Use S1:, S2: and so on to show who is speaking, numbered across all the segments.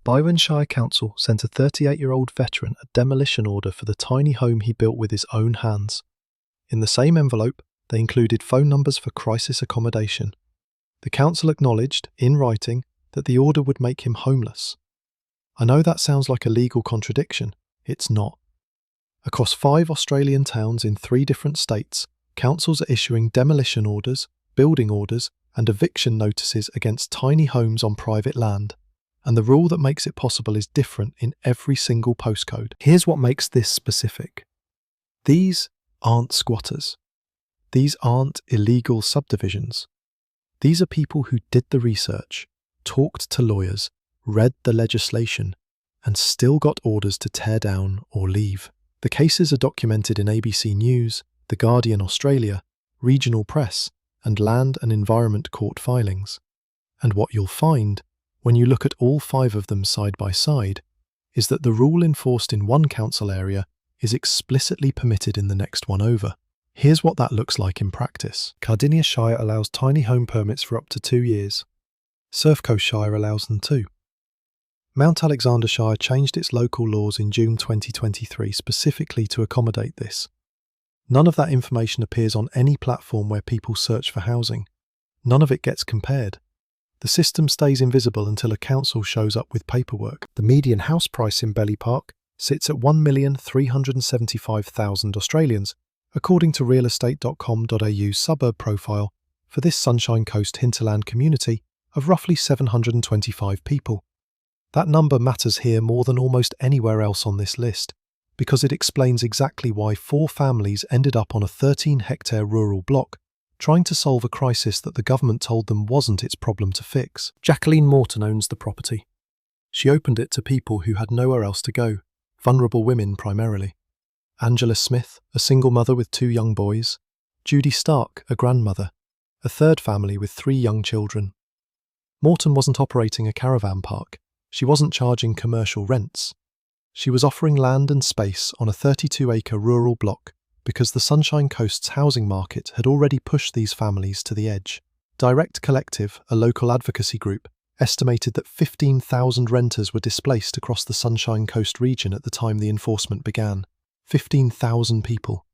S1: Byron Shire Council sent a 38-year-old veteran a demolition order for the tiny home he built with his own hands. In the same envelope, they included phone numbers for crisis accommodation. The council acknowledged, in writing, that the order would make him homeless. I know that sounds like a legal contradiction. It's not. Across 5 Australian towns in 3 different states, councils are issuing demolition orders, building orders, and eviction notices against tiny homes on private land. And the rule that makes it possible is different in every single postcode. Here's what makes this specific. These aren't squatters. These aren't illegal subdivisions. These are people who did the research, talked to lawyers, read the legislation, and still got orders to tear down or leave. The cases are documented in ABC News, The Guardian Australia, regional press, and Land and Environment Court filings. And what you'll find, when you look at all 5 of them side by side, is that the rule enforced in one council area is explicitly permitted in the next one over. Here's what that looks like in practice. Cardinia Shire allows tiny home permits for up to 2 years. Surf Coast Shire allows them too. Mount Alexander Shire changed its local laws in June 2023 specifically to accommodate this. None of that information appears on any platform where people search for housing. None of it gets compared. The system stays invisible until a council shows up with paperwork. The median house price in Belli Park sits at 1,375,000 Australians, according to realestate.com.au's suburb profile for this Sunshine Coast hinterland community of roughly 725 people. That number matters here more than almost anywhere else on this list, because it explains exactly why 4 families ended up on a 13-hectare rural block, trying to solve a crisis that the government told them wasn't its problem to fix. Jacqueline Morton owns the property. She opened it to people who had nowhere else to go, vulnerable women primarily. Angela Smith, a single mother with 2 young boys. Judy Stark, a grandmother. A 3rd family with 3 young children. Morton wasn't operating a caravan park. She wasn't charging commercial rents. She was offering land and space on a 32-acre rural block because the Sunshine Coast's housing market had already pushed these families to the edge. Direct Collective, a local advocacy group, estimated that 15,000 renters were displaced across the Sunshine Coast region at the time the enforcement began. 15,000 people.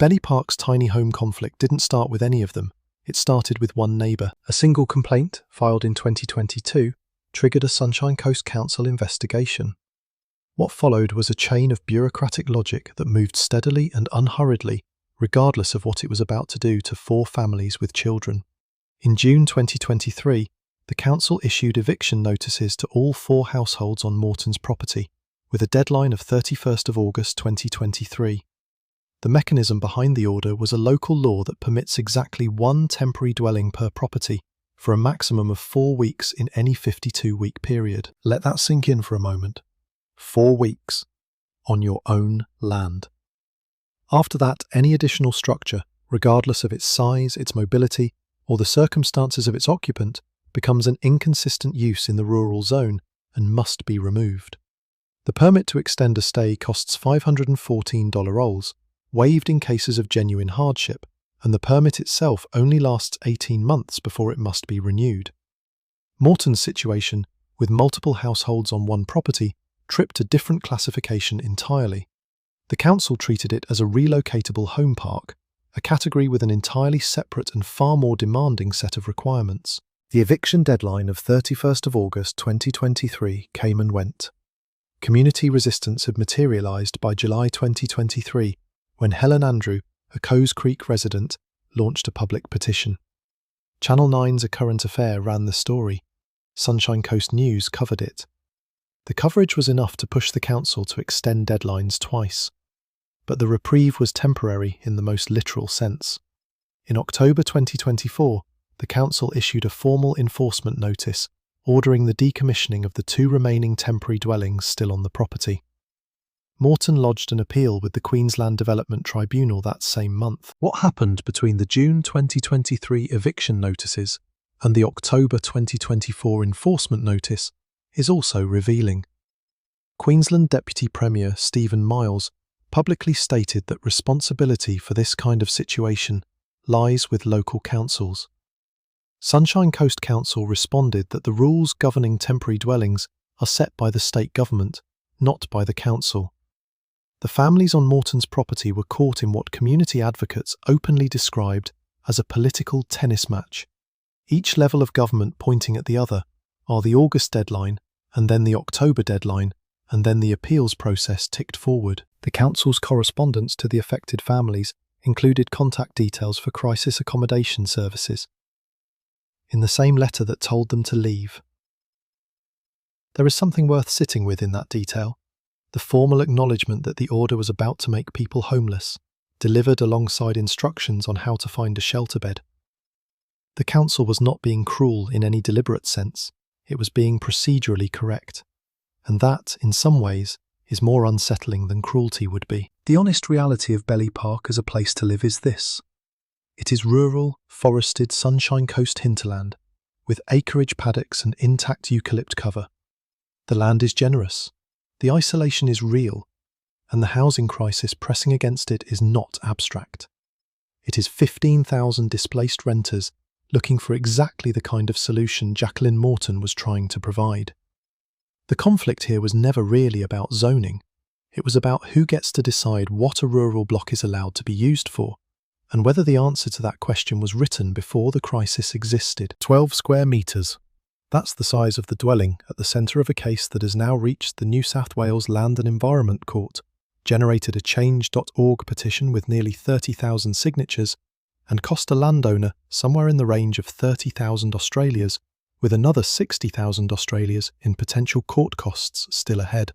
S1: Belli Park's tiny home conflict didn't start with any of them. It started with one neighbour. A single complaint, filed in 2022, triggered a Sunshine Coast Council investigation. What followed was a chain of bureaucratic logic that moved steadily and unhurriedly, regardless of what it was about to do to 4 families with children. In June 2023, the council issued eviction notices to all 4 households on Morton's property, with a deadline of 31st of August 2023. The mechanism behind the order was a local law that permits exactly 1 temporary dwelling per property, for a maximum of 4 weeks in any 52-week period. Let that sink in for a moment. 4 weeks on your own land. After that, any additional structure, regardless of its size, its mobility, or the circumstances of its occupant, becomes an inconsistent use in the rural zone and must be removed. The permit to extend a stay costs $514, waived in cases of genuine hardship, and the permit itself only lasts 18 months before it must be renewed. Morton's situation, with multiple households on one property, tripped a different classification entirely. The council treated it as a relocatable home park, a category with an entirely separate and far more demanding set of requirements. The eviction deadline of 31st of August 2023 came and went. Community resistance had materialised by July 2023, when Helen Andrew, a Coes Creek resident, launched a public petition. Channel 9's A Current Affair ran the story. Sunshine Coast News covered it. The coverage was enough to push the council to extend deadlines twice. But the reprieve was temporary in the most literal sense. In October 2024, the council issued a formal enforcement notice ordering the decommissioning of the 2 remaining temporary dwellings still on the property. Morton lodged an appeal with the Queensland Development Tribunal that same month. What happened between the June 2023 eviction notices and the October 2024 enforcement notice is also revealing. Queensland Deputy Premier Stephen Miles publicly stated that responsibility for this kind of situation lies with local councils. Sunshine Coast Council responded that the rules governing temporary dwellings are set by the state government, not by the council. The families on Morton's property were caught in what community advocates openly described as a political tennis match, each level of government pointing at the other, are the August deadline, and then the October deadline, and then the appeals process ticked forward. The council's correspondence to the affected families included contact details for crisis accommodation services, in the same letter that told them to leave. There is something worth sitting with in that detail, the formal acknowledgement that the order was about to make people homeless, delivered alongside instructions on how to find a shelter bed. The council was not being cruel in any deliberate sense, it was being procedurally correct, and that, in some ways, is more unsettling than cruelty would be. The honest reality of Belli Park as a place to live is this. It is rural, forested Sunshine Coast hinterland, with acreage paddocks and intact eucalypt cover. The land is generous, the isolation is real, and the housing crisis pressing against it is not abstract. It is 15,000 displaced renters looking for exactly the kind of solution Jacqueline Morton was trying to provide. The conflict here was never really about zoning. It was about who gets to decide what a rural block is allowed to be used for, and whether the answer to that question was written before the crisis existed. 12 square metres. That's the size of the dwelling at the centre of a case that has now reached the New South Wales Land and Environment Court, generated a change.org petition with nearly 30,000 signatures, and cost a landowner somewhere in the range of 30,000 Australias, with another 60,000 Australias in potential court costs still ahead.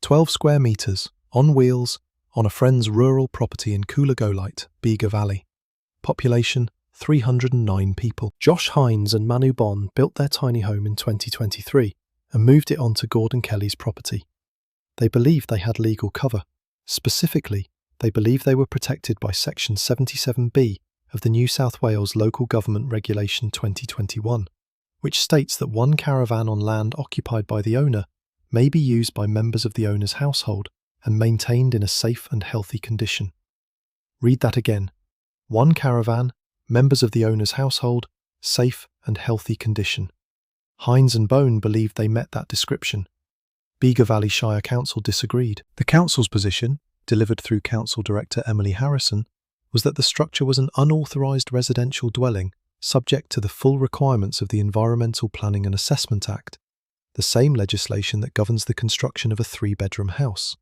S1: 12 square metres, on wheels, on a friend's rural property in Coolagolite, Bega Valley. Population 309 people. Josh Hines and Manu Bon built their tiny home in 2023 and moved it onto Gordon Kelly's property. They believed they had legal cover. Specifically, they believed they were protected by Section 77B of the New South Wales Local Government Regulation 2021, which states that one caravan on land occupied by the owner may be used by members of the owner's household and maintained in a safe and healthy condition. Read that again. One caravan, members of the owner's household, safe and healthy condition. Hines and Bone believed they met that description. Bega Valley Shire Council disagreed. The council's position, delivered through Council Director Emily Harrison, was that the structure was an unauthorised residential dwelling subject to the full requirements of the Environmental Planning and Assessment Act, the same legislation that governs the construction of a 3-bedroom house.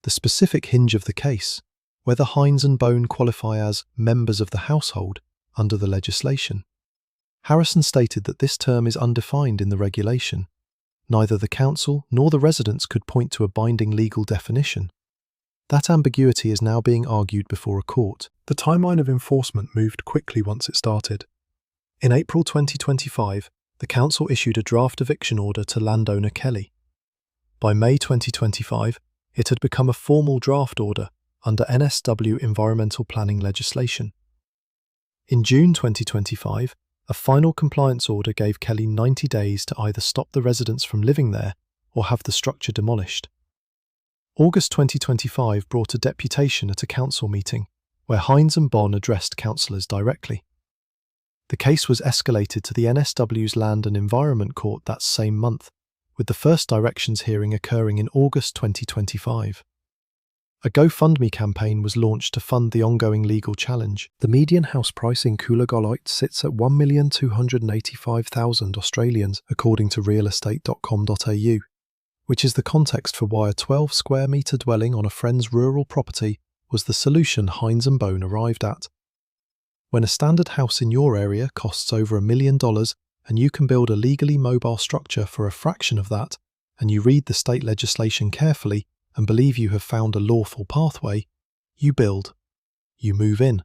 S1: The specific hinge of the case, whether Hines and Bone qualify as members of the household under the legislation. Harrison stated that this term is undefined in the regulation. Neither the council nor the residents could point to a binding legal definition. That ambiguity is now being argued before a court. The timeline of enforcement moved quickly once it started. In April 2025, the council issued a draft eviction order to landowner Kelly. By May 2025, it had become a formal draft order under NSW environmental planning legislation. In June 2025, a final compliance order gave Kelly 90 days to either stop the residents from living there or have the structure demolished. August 2025 brought a deputation at a council meeting, where Hines and Bon addressed councillors directly. The case was escalated to the NSW's Land and Environment Court that same month, with the first directions hearing occurring in August 2025. A GoFundMe campaign was launched to fund the ongoing legal challenge. The median house price in Coolagolite sits at 1,285,000 Australians, according to realestate.com.au, which is the context for why a 12 square metre dwelling on a friend's rural property was the solution Hines and Bone arrived at. When a standard house in your area costs over $1 million and you can build a legally mobile structure for a fraction of that, and you read the state legislation carefully and believe you have found a lawful pathway, you build. You move in.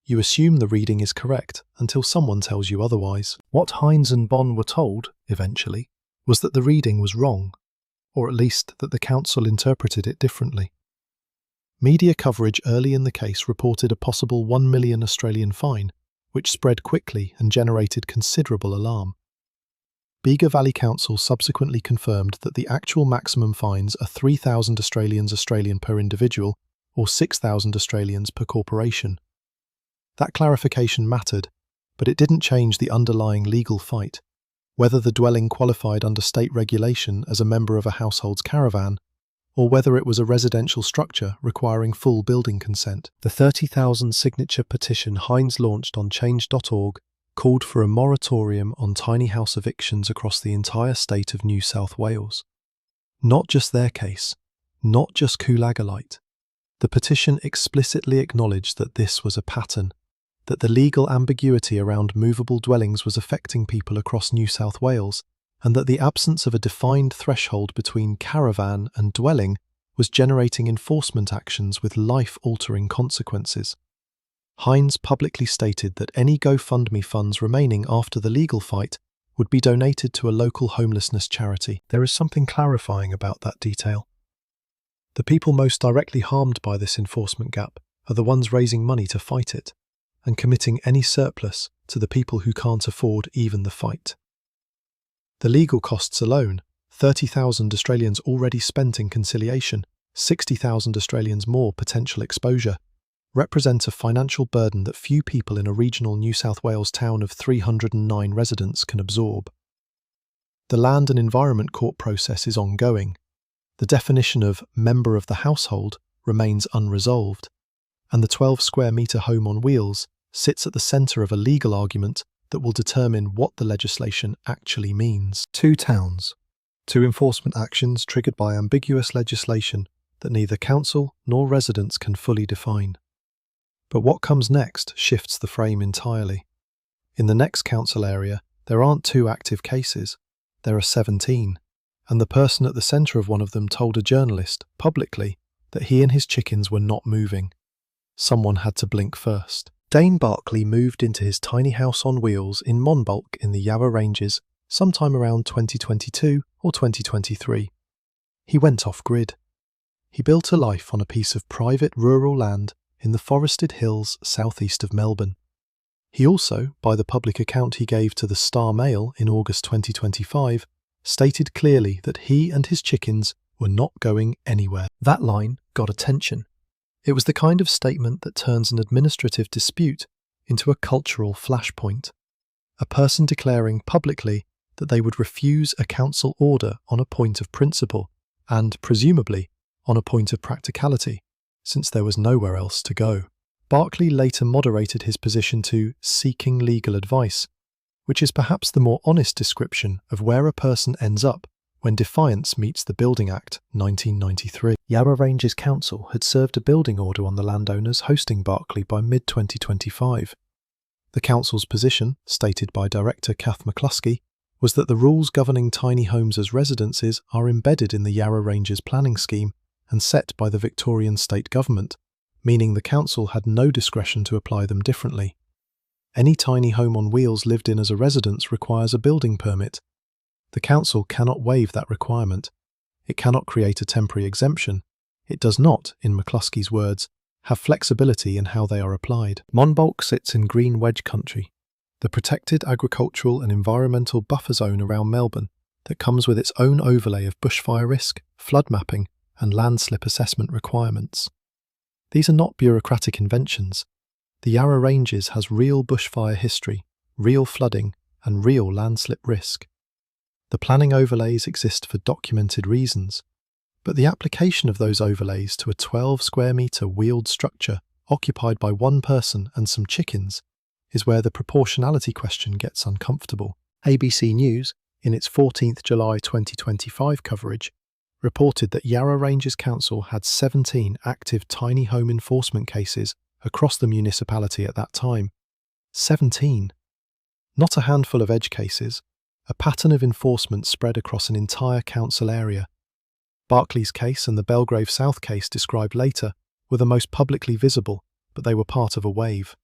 S1: You assume the reading is correct until someone tells you otherwise. What Hines and Bon were told, eventually, was that the reading was wrong, or at least that the council interpreted it differently. Media coverage early in the case reported a possible $1 million Australian fine, which spread quickly and generated considerable alarm. Bega Valley Council subsequently confirmed that the actual maximum fines are 3,000 Australian per individual or 6,000 Australians per corporation. That clarification mattered, but it didn't change the underlying legal fight. whether the dwelling qualified under state regulation as a member of a household's caravan, or whether it was a residential structure requiring full building consent. The 30,000 signature petition Hines launched on change.org called for a moratorium on tiny house evictions across the entire state of New South Wales. Not just their case, not just Coolagolite. The petition explicitly acknowledged that this was a pattern, that the legal ambiguity around movable dwellings was affecting people across New South Wales, and that the absence of a defined threshold between caravan and dwelling was generating enforcement actions with life-altering consequences. Hines publicly stated that any GoFundMe funds remaining after the legal fight would be donated to a local homelessness charity. There is something clarifying about that detail. The people most directly harmed by this enforcement gap are the ones raising money to fight it, and committing any surplus to the people who can't afford even the fight. The legal costs alone, 30,000 Australians already spent in conciliation, 60,000 Australians more potential exposure, represent a financial burden that few people in a regional New South Wales town of 309 residents can absorb. The Land and Environment Court process is ongoing. The definition of member of the household remains unresolved, and the 12 square metre home on wheels sits at the centre of a legal argument that will determine what the legislation actually means. Two towns, two enforcement actions triggered by ambiguous legislation that neither council nor residents can fully define. But what comes next shifts the frame entirely. In the next council area, there aren't two active cases, there are 17, and the person at the centre of one of them told a journalist, publicly, that he and his chickens were not moving. Someone had to blink first. Dane Barclay moved into his tiny house on wheels in Monbulk in the Yarra Ranges sometime around 2022 or 2023. He went off-grid. He built a life on a piece of private rural land in the forested hills southeast of Melbourne. He also, by the public account he gave to the Star Mail in August 2025, stated clearly that he and his chickens were not going anywhere. That line got attention. It was the kind of statement that turns an administrative dispute into a cultural flashpoint. A person declaring publicly that they would refuse a council order on a point of principle and, presumably, on a point of practicality, since there was nowhere else to go. Barclay later moderated his position to seeking legal advice, which is perhaps the more honest description of where a person ends up when defiance meets the Building Act 1993. Yarra Ranges Council had served a building order on the landowners hosting Barclay by mid-2025. The council's position, stated by Director Kath McCluskey, was that the rules governing tiny homes as residences are embedded in the Yarra Ranges planning scheme and set by the Victorian state government, meaning the council had no discretion to apply them differently. Any tiny home on wheels lived in as a residence requires a building permit. The council cannot waive that requirement. It cannot create a temporary exemption. It does not, in McCluskey's words, have flexibility in how they are applied. Monbulk sits in green wedge country, the protected agricultural and environmental buffer zone around Melbourne that comes with its own overlay of bushfire risk, flood mapping, and landslip assessment requirements. These are not bureaucratic inventions. The Yarra Ranges has real bushfire history, real flooding, and real landslip risk. The planning overlays exist for documented reasons, but the application of those overlays to a 12 square metre wheeled structure occupied by one person and some chickens is where the proportionality question gets uncomfortable. ABC News, in its 14th July 2025 coverage, reported that Yarra Ranges Council had 17 active tiny home enforcement cases across the municipality at that time. 17. Not a handful of edge cases, a pattern of enforcement spread across an entire council area. Barclay's case and the Belgrave South case described later were the most publicly visible, but they were part of a wave.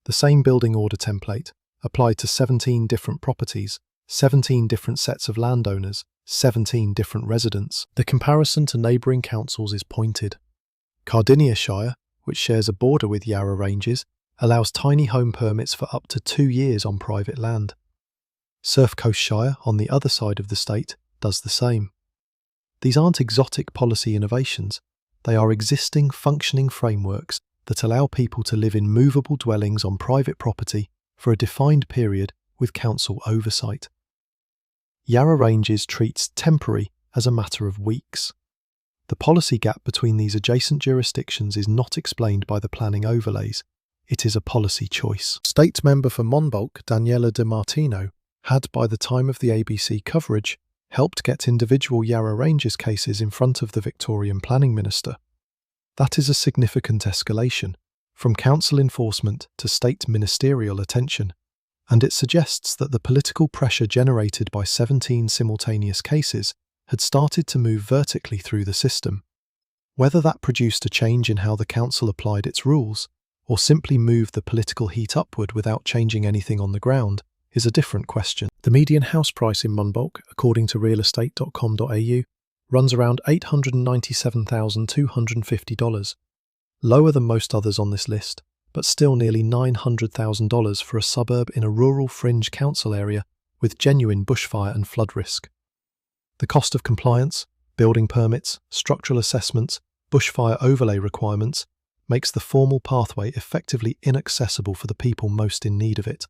S1: The same building order template applied to 17 different properties, 17 different sets of landowners, 17 different residents. The comparison to neighbouring councils is pointed. Cardinia Shire, which shares a border with Yarra Ranges, allows tiny home permits for up to 2 years on private land. Surf Coast Shire, on the other side of the state, does the same. These aren't exotic policy innovations, they are existing functioning frameworks that allow people to live in movable dwellings on private property for a defined period with council oversight. Yarra Ranges treats temporary as a matter of weeks. The policy gap between these adjacent jurisdictions is not explained by the planning overlays. It is a policy choice. State member for Monbulk, Daniela Di Martino, had, by the time of the ABC coverage, helped get individual Yarra Ranges cases in front of the Victorian Planning Minister. That is a significant escalation, from council enforcement to state ministerial attention, and it suggests that the political pressure generated by 17 simultaneous cases had started to move vertically through the system. Whether that produced a change in how the council applied its rules, or simply moved the political heat upward without changing anything on the ground, is a different question. The median house price in Monbulk, according to realestate.com.au, runs around $897,250, lower than most others on this list, but still nearly $900,000 for a suburb in a rural fringe council area with genuine bushfire and flood risk. The cost of compliance, building permits, structural assessments, bushfire overlay requirements makes the formal pathway effectively inaccessible for the people most in need of it.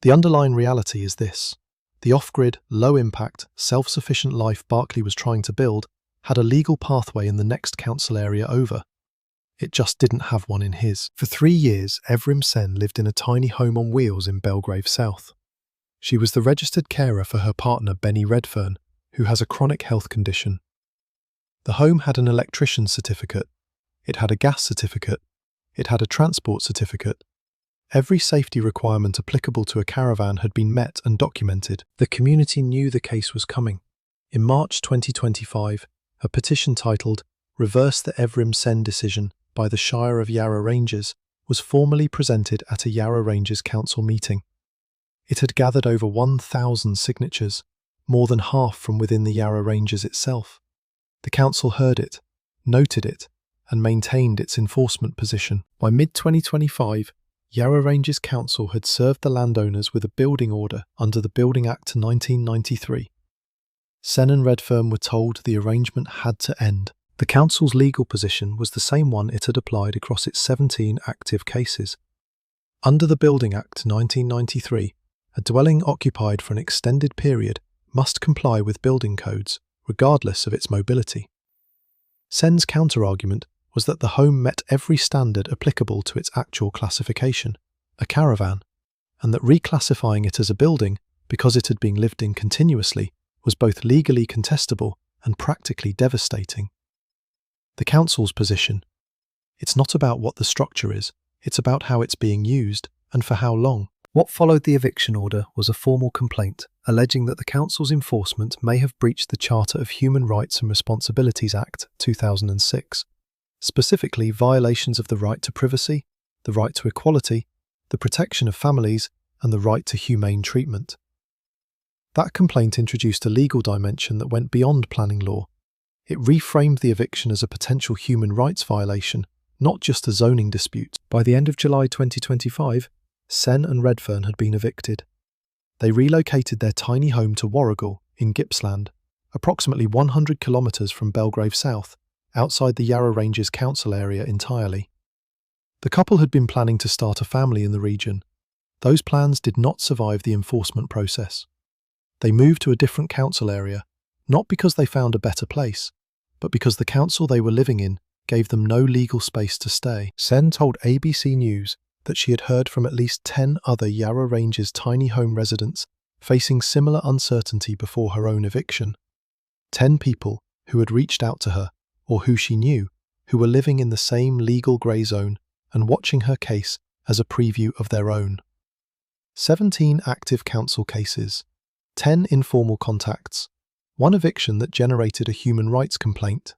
S1: The underlying reality is this: the off-grid, low-impact, self-sufficient life Berkeley was trying to build had a legal pathway in the next council area over. It just didn't have one in his. For 3 years, Evrim Sen lived in a tiny home on wheels in Belgrave South. She was the registered carer for her partner Benny Redfern, who has a chronic health condition. The home had an electrician's certificate, it had a gas certificate, it had a transport certificate. Every safety requirement applicable to a caravan had been met and documented. The community knew the case was coming. In March 2025, a petition titled "Reverse the Evrim Sen Decision" by the Shire of Yarra Ranges was formally presented at a Yarra Ranges Council meeting. It had gathered over 1,000 signatures, more than half from within the Yarra Ranges itself. The council heard it, noted it, and maintained its enforcement position. By mid-2025, Yarra Ranges Council had served the landowners with a building order under the Building Act 1993. Sen and Redfern were told the arrangement had to end. The council's legal position was the same one it had applied across its 17 active cases. Under the Building Act 1993, a dwelling occupied for an extended period must comply with building codes, regardless of its mobility. Sen's counter-argument was that the home met every standard applicable to its actual classification, a caravan, and that reclassifying it as a building, because it had been lived in continuously, was both legally contestable and practically devastating. The council's position: it's not about what the structure is, it's about how it's being used and for how long. What followed the eviction order was a formal complaint alleging that the council's enforcement may have breached the Charter of Human Rights and Responsibilities Act 2006, specifically violations of the right to privacy, the right to equality, the protection of families, and the right to humane treatment. That complaint introduced a legal dimension that went beyond planning law. It reframed the eviction as a potential human rights violation, not just a zoning dispute. By the end of July 2025, Sen and Redfern had been evicted. They relocated their tiny home to Warrigal in Gippsland, approximately 100 kilometres from Belgrave South, outside the Yarra Ranges Council area entirely. The couple had been planning to start a family in the region. Those plans did not survive the enforcement process. They moved to a different council area, not because they found a better place, but because the council they were living in gave them no legal space to stay. Sen told ABC News that she had heard from at least 10 other Yarra Ranges tiny home residents facing similar uncertainty before her own eviction. 10 people who had reached out to her, or who she knew, who were living in the same legal grey zone and watching her case as a preview of their own. 17 active council cases, 10 informal contacts, 1 eviction that generated a human rights complaint.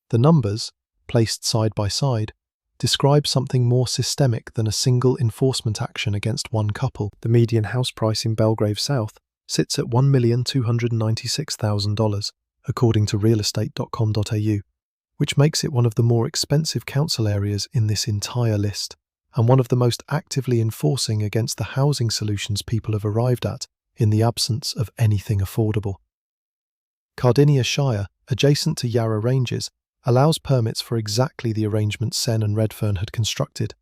S1: The numbers, placed side by side, describe something more systemic than a single enforcement action against one couple. The median house price in Belgrave South sits at $1,296,000, according to realestate.com.au, which makes it one of the more expensive council areas in this entire list, and one of the most actively enforcing against the housing solutions people have arrived at in the absence of anything affordable. Cardinia Shire, adjacent to Yarra Ranges, allows permits for exactly the arrangement Sen and Redfern had constructed.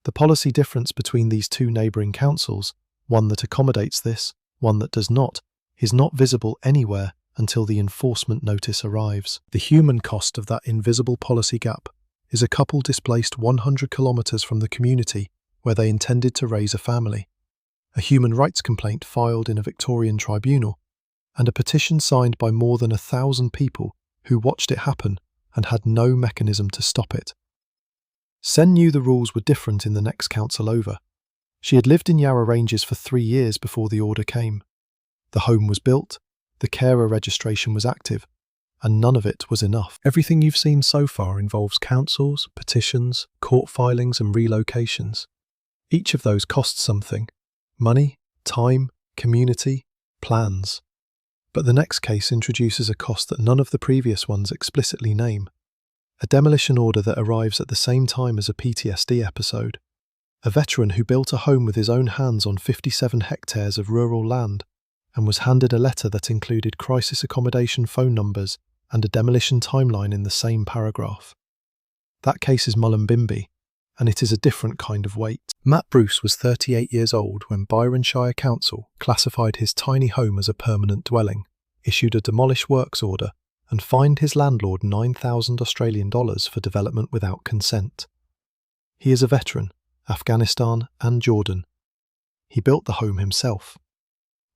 S1: The policy difference between these two neighbouring councils, one that accommodates this, one that does not, is not visible anywhere until the enforcement notice arrives. The human cost of that invisible policy gap is a couple displaced 100 kilometres from the community where they intended to raise a family, a human rights complaint filed in a Victorian tribunal, and a petition signed by more than 1,000 people who watched it happen and had no mechanism to stop it. Sen knew the rules were different in the next council over. She had lived in Yarra Ranges for 3 years before the order came. The home was built, the carer registration was active, and none of it was enough. Everything you've seen so far involves councils, petitions, court filings and relocations. Each of those costs something: money, time, community, plans. But the next case introduces a cost that none of the previous ones explicitly name. A demolition order that arrives at the same time as a PTSD episode. A veteran who built a home with his own hands on 57 hectares of rural land and was handed a letter that included crisis accommodation phone numbers and a demolition timeline in the same paragraph. That case is Mullumbimby, and it is a different kind of weight. Matt Bruce was 38 years old when Byron Shire Council classified his tiny home as a permanent dwelling, issued a demolish works order, and fined his landlord $9,000 for development without consent. He is a veteran, Afghanistan and Jordan. He built the home himself.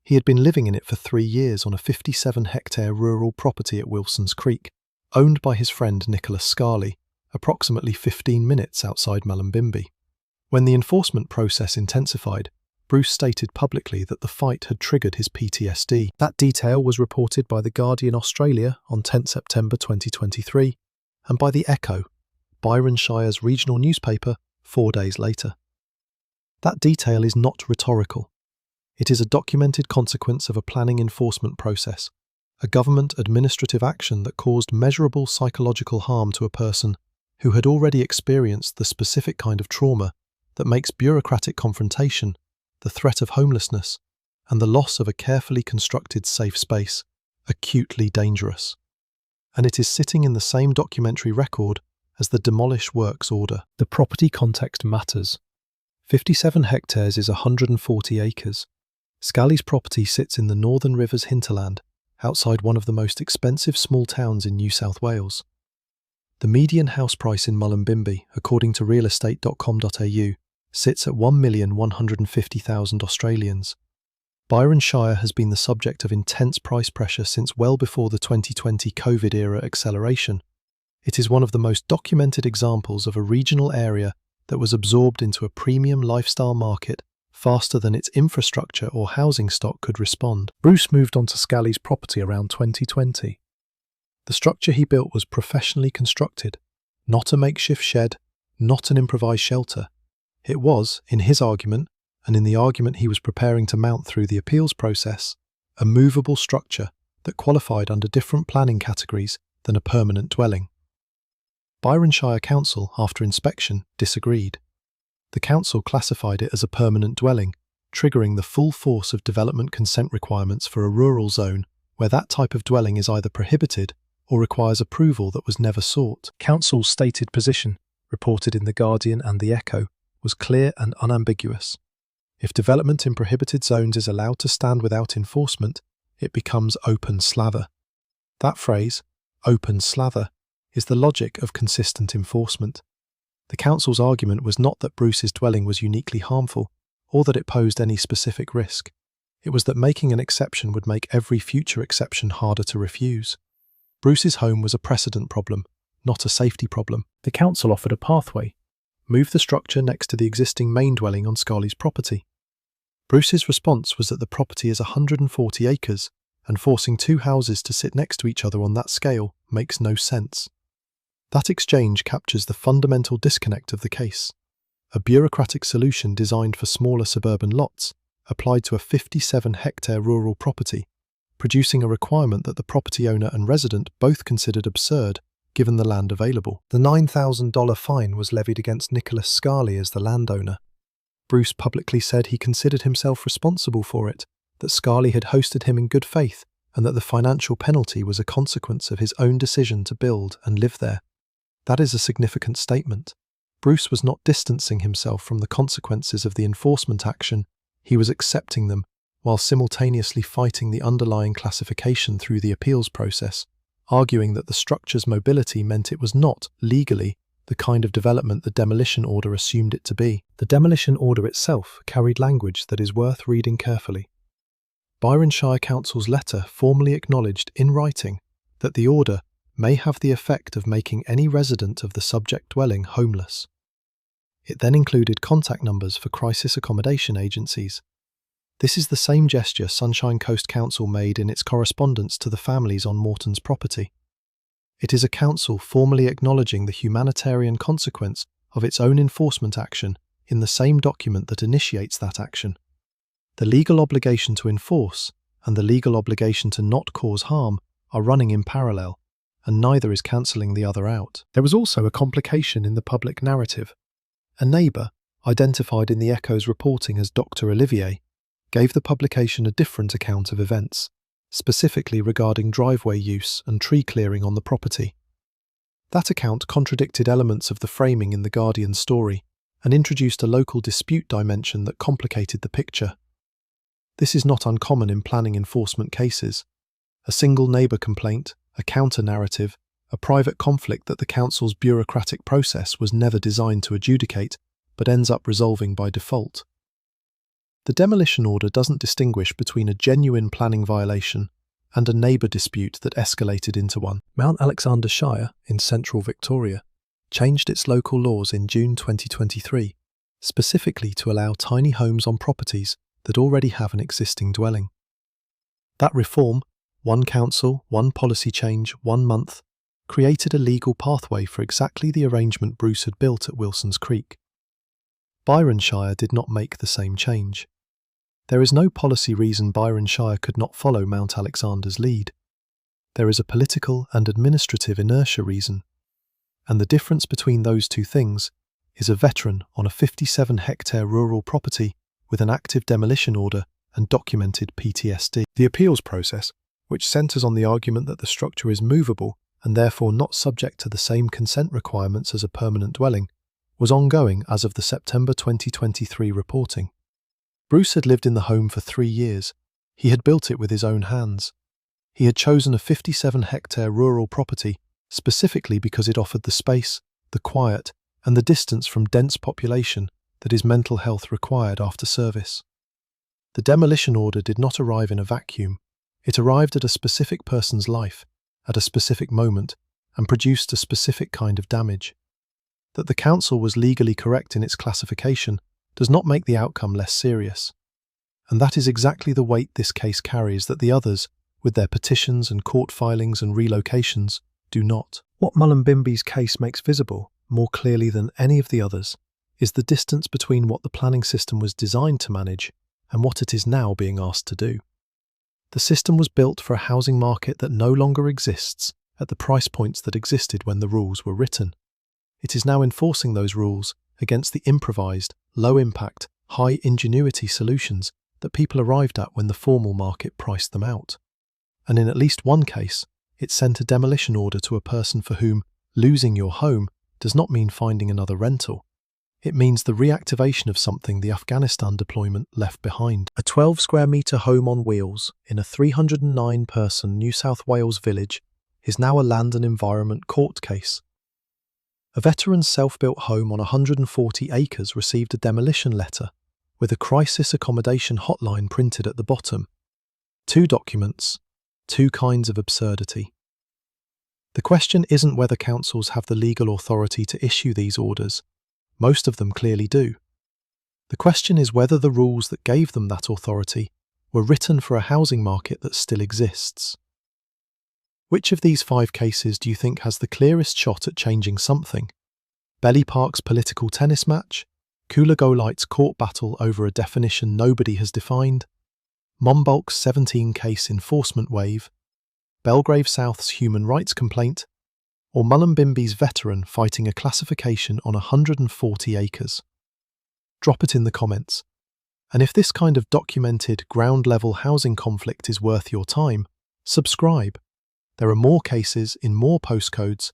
S1: He had been living in it for 3 years on a 57-hectare rural property at Wilson's Creek, owned by his friend Nicholas Scarley, approximately 15 minutes outside Mullumbimby. When the enforcement process intensified, Bruce stated publicly that the fight had triggered his PTSD. That detail was reported by The Guardian Australia on 10 September 2023 and by The Echo, Byron Shire's regional newspaper, 4 days later. That detail is not rhetorical. It is a documented consequence of a planning enforcement process, a government administrative action that caused measurable psychological harm to a person who had already experienced the specific kind of trauma that makes bureaucratic confrontation, the threat of homelessness, and the loss of a carefully constructed safe space acutely dangerous. And it is sitting in the same documentary record as the demolish works order. The property context matters. 57 hectares is 140 acres. Scally's property sits in the Northern Rivers hinterland, outside one of the most expensive small towns in New South Wales. The median house price in Mullumbimby, according to realestate.com.au, sits at 1,150,000 Australians. Byron Shire has been the subject of intense price pressure since well before the 2020 COVID-era acceleration. It is one of the most documented examples of a regional area that was absorbed into a premium lifestyle market faster than its infrastructure or housing stock could respond. Bruce moved onto Scally's property around 2020. The structure he built was professionally constructed, not a makeshift shed, not an improvised shelter. It was, in his argument, and in the argument he was preparing to mount through the appeals process, a movable structure that qualified under different planning categories than a permanent dwelling. Byron Shire Council, after inspection, disagreed. The council classified it as a permanent dwelling, triggering the full force of development consent requirements for a rural zone where that type of dwelling is either prohibited or requires approval that was never sought. Council's stated position, reported in The Guardian and The Echo, was clear and unambiguous. If development in prohibited zones is allowed to stand without enforcement, it becomes open slather. That phrase, open slather, is the logic of consistent enforcement. The council's argument was not that Bruce's dwelling was uniquely harmful, or that it posed any specific risk. It was that making an exception would make every future exception harder to refuse. Bruce's home was a precedent problem, not a safety problem. The council offered a pathway: move the structure next to the existing main dwelling on Scarley's property. Bruce's response was that the property is 140 acres, and forcing 2 houses to sit next to each other on that scale makes no sense. That exchange captures the fundamental disconnect of the case. A bureaucratic solution designed for smaller suburban lots applied to a 57-hectare rural property, producing a requirement that the property owner and resident both considered absurd given the land available. The $9,000 fine was levied against Nicholas Scarley as the landowner. Bruce publicly said he considered himself responsible for it, that Scarley had hosted him in good faith, and that the financial penalty was a consequence of his own decision to build and live there. That is a significant statement. Bruce was not distancing himself from the consequences of the enforcement action, he was accepting them, while simultaneously fighting the underlying classification through the appeals process, arguing that the structure's mobility meant it was not, legally, the kind of development the demolition order assumed it to be. The demolition order itself carried language that is worth reading carefully. Byron Shire Council's letter formally acknowledged in writing that the order may have the effect of making any resident of the subject dwelling homeless. It then included contact numbers for crisis accommodation agencies. This is the same gesture Sunshine Coast Council made in its correspondence to the families on Morton's property. It is a council formally acknowledging the humanitarian consequence of its own enforcement action in the same document that initiates that action. The legal obligation to enforce and the legal obligation to not cause harm are running in parallel, and neither is cancelling the other out. There was also a complication in the public narrative. A neighbour, identified in the Echo's reporting as Dr. Olivier, gave the publication a different account of events, specifically regarding driveway use and tree clearing on the property. That account contradicted elements of the framing in the Guardian story and introduced a local dispute dimension that complicated the picture. This is not uncommon in planning enforcement cases. A single neighbour complaint, a counter-narrative, a private conflict that the council's bureaucratic process was never designed to adjudicate, but ends up resolving by default. The demolition order doesn't distinguish between a genuine planning violation and a neighbour dispute that escalated into one. Mount Alexander Shire, in central Victoria, changed its local laws in June 2023, specifically to allow tiny homes on properties that already have an existing dwelling. That reform, one council, one policy change, 1 month, created a legal pathway for exactly the arrangement Bruce had built at Wilson's Creek. Byron Shire did not make the same change. There is no policy reason Byron Shire could not follow Mount Alexander's lead. There is a political and administrative inertia reason, and the difference between those two things is a veteran on a 57-hectare rural property with an active demolition order and documented PTSD. The appeals process, which centres on the argument that the structure is movable and therefore not subject to the same consent requirements as a permanent dwelling, was ongoing as of the September 2023 reporting. Bruce had lived in the home for 3 years. He had built it with his own hands. He had chosen a 57-hectare rural property specifically because it offered the space, the quiet, and the distance from dense population that his mental health required after service. The demolition order did not arrive in a vacuum. It arrived at a specific person's life, at a specific moment, and produced a specific kind of damage. That the council was legally correct in its classification does not make the outcome less serious. And that is exactly the weight this case carries that the others, with their petitions and court filings and relocations, do not. What Mullumbimby's case makes visible, more clearly than any of the others, is the distance between what the planning system was designed to manage and what it is now being asked to do. The system was built for a housing market that no longer exists at the price points that existed when the rules were written. It is now enforcing those rules against the improvised, low-impact, high-ingenuity solutions that people arrived at when the formal market priced them out. And in at least one case, it sent a demolition order to a person for whom losing your home does not mean finding another rental. It means the reactivation of something the Afghanistan deployment left behind. A 12-square-metre home on wheels in a 309-person New South Wales village is now a land and environment court case. A veteran's self-built home on 140 acres received a demolition letter with a crisis accommodation hotline printed at the bottom. 2 documents, 2 kinds of absurdity. The question isn't whether councils have the legal authority to issue these orders. Most of them clearly do. The question is whether the rules that gave them that authority were written for a housing market that still exists. Which of these 5 cases do you think has the clearest shot at changing something? Belli Park's political tennis match? Coolagolite's court battle over a definition nobody has defined? Monbulk's 17-case enforcement wave? Belgrave South's human rights complaint? Or Mullumbimby's veteran fighting a classification on 140 acres? Drop it in the comments. And if this kind of documented, ground-level housing conflict is worth your time, subscribe. There are more cases in more postcodes